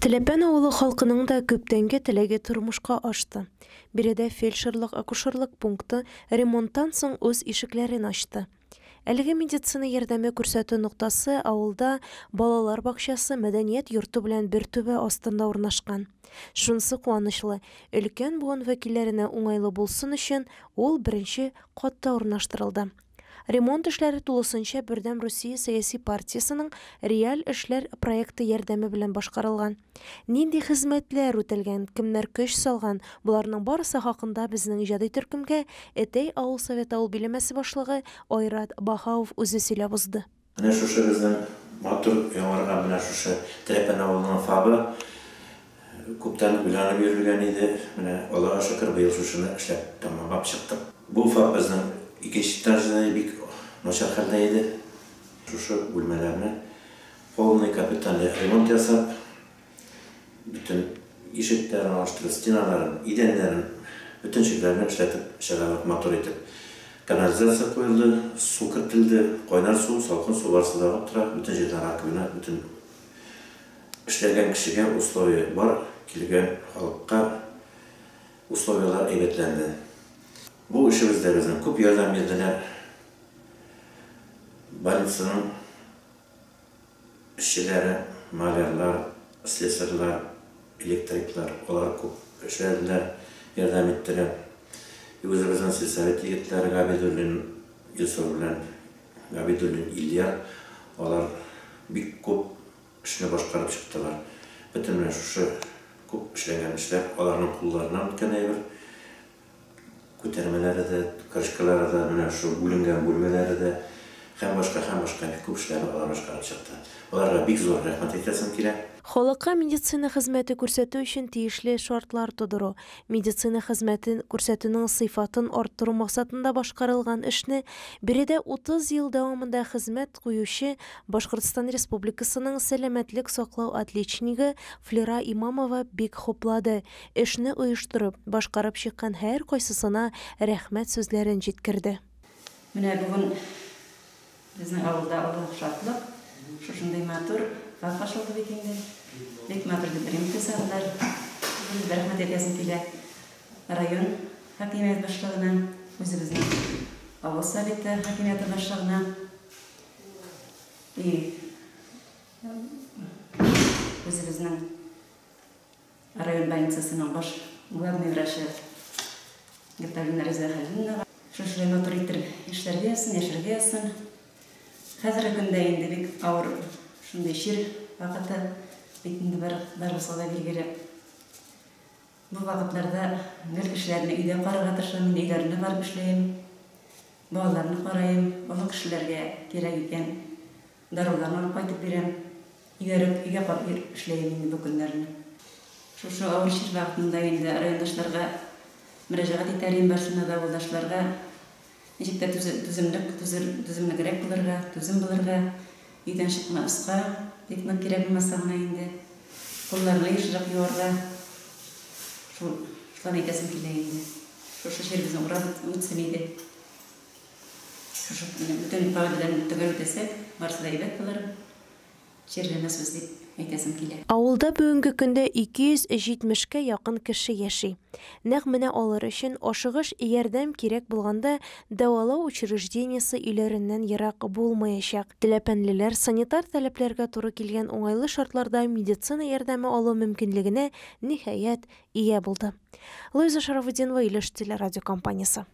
Теләпән авылы халкының да күптәнге теләге тормышка ашты. Биредә фельдшерлык-акушерлык пункты ремонттан соң үз ишекләрен ачты. Әлеге медицина ярдәме күрсәтү нуктасы авылда балалар бакчасы, мәдәният йорты белән бер түбә астында урнашкан. Шунсы куанычлы, өлкән буын вәкилләренә уңайлы булсын өчен ул беренче катта урнаштырылды. Ремонт эшләре тулысынча Бердәм Русия сәяси партиясының реаль эшләр проекты ярдәме белән башкарылган. Нинди хезмәтләр үтәлгән, кемнәр көч салган, буларның барысы хакында безнең иҗади төркемгә Әтәй авыл советы авыл биләмәсе башлыгы Айрат Бахауов үзе сөйләп узды. Менә шушы безнең матур яңарган менә шушы Теләпән авылының фабы күптән уйланып йөргән иде. Менә Аллага шөкер, быел шушыны эшләп тәмамлап чыктык. Бу фаб безнең икенче этажда бик начар хәлдә иде. Шушы бүлмәләрне полный капитальный ремонт ясап, bütün ишекләрен ачтырып, стеналарын, идәннәрен, bütün шикләрне эшләтеп, шәгәрәт мотор итеп. Канализация куелды, су кертелде, кайнар су, салкын су барысы да тора, bütün җирләр раковина, bütün эшләгән кешегә условия бар, килгән халыкка условиялар әйбәтләнде. Бу эшебездә безнең күп ярдәм бирделәр. Больницаның эшчеләре, малярлар, слесарьлар, электриклар, алар күп эшләделәр, ярдәм иттеләр. Үзебезнең сельсовет егетләре Габидуллин, Илсур белән Габидуллин Илья, алар бик күп эшне башкарып чыктылар. Бөтен шушы күп эшләгән эшләр аларның кулларыннан үткән әйбер. Күтәрмәләре дә, крышкалары да, менә шу бүленгән бүлмәләре дә, һәм башка күп эшләрне алар башкарып чыкты. Аларга бик зур рәхмәт әйтәсем килә. Халыкка медицина хезмәте күрсәтү өчен тиешле шартлар тудыру, медицина хезмәтен күрсәтүнең сыйфатын арттыру максатында башкарылган эшне биредә 30 ел дәвамында хезмәт куючы Башкортстан Республикасының сәламәтлек саклау отличнигы Флера Имамова бик хуплады. Эшне оештырып, башкарып чыккан һәр кайсысына рәхмәт сүзләрен җиткерде. Менә бүген безнең авылда шатлык, шушындай матур башылды бит инде. Бик матур ремонт ясадылар. Без рәхмәт әйтәсем килә район хакимият башлыгына, үзебезнең авыл советы хакимияты башлыгына. Үзебезнең район больницасының баш главный врачы Гаталина Резахалинова. Шушы матур итеп эшләргә ясын, яшәргә ясын. Хәзерге көндә инде бик авыр шундай шир вакыты битендә барысы да билгеле. Бу вакытларда гел кешеләрне өйдә карарга тырышам, өйләренә барып эшләйм. Балаларны карайм, олы кешеләргә кирәк икән даруларны алып кайтып бирәм. Өйгә барып эшләйм инде бу көннәрне. Шушы авыр шир вакытында инде райондашларга мөрәҗәгать итәрем, барсына да авылдашларга ничектә түземлегрәк булырга, түзем булырга, өйдән чыкмаска, бик нык кирәк булмаса гына инде кулларны ешрак юарга. Шулай әйтәсем килә инде. Шушы шир безнең урап үтсен иде. Шушы бүтән павидләрне төгәл үтәсәк, барысы да әйбәт булыр. Ширләмәсбез дип әйтәсем килә. Авылда бүгенге көндә 270-кә якын кеше яши. Нәкъ менә алар өчен ашыгыш ярдәм кирәк булганда дәвалау учреждениесе өйләреннән ерак булмаячак. Теләпәнлеләр санитар таләпләргә туры килгән уңайлы шартларда медицина ярдәме алу мөмкинлегенә ниһаять ия булды. Луиза Шарафутдинова, Илеш телерадиокомпаниясе.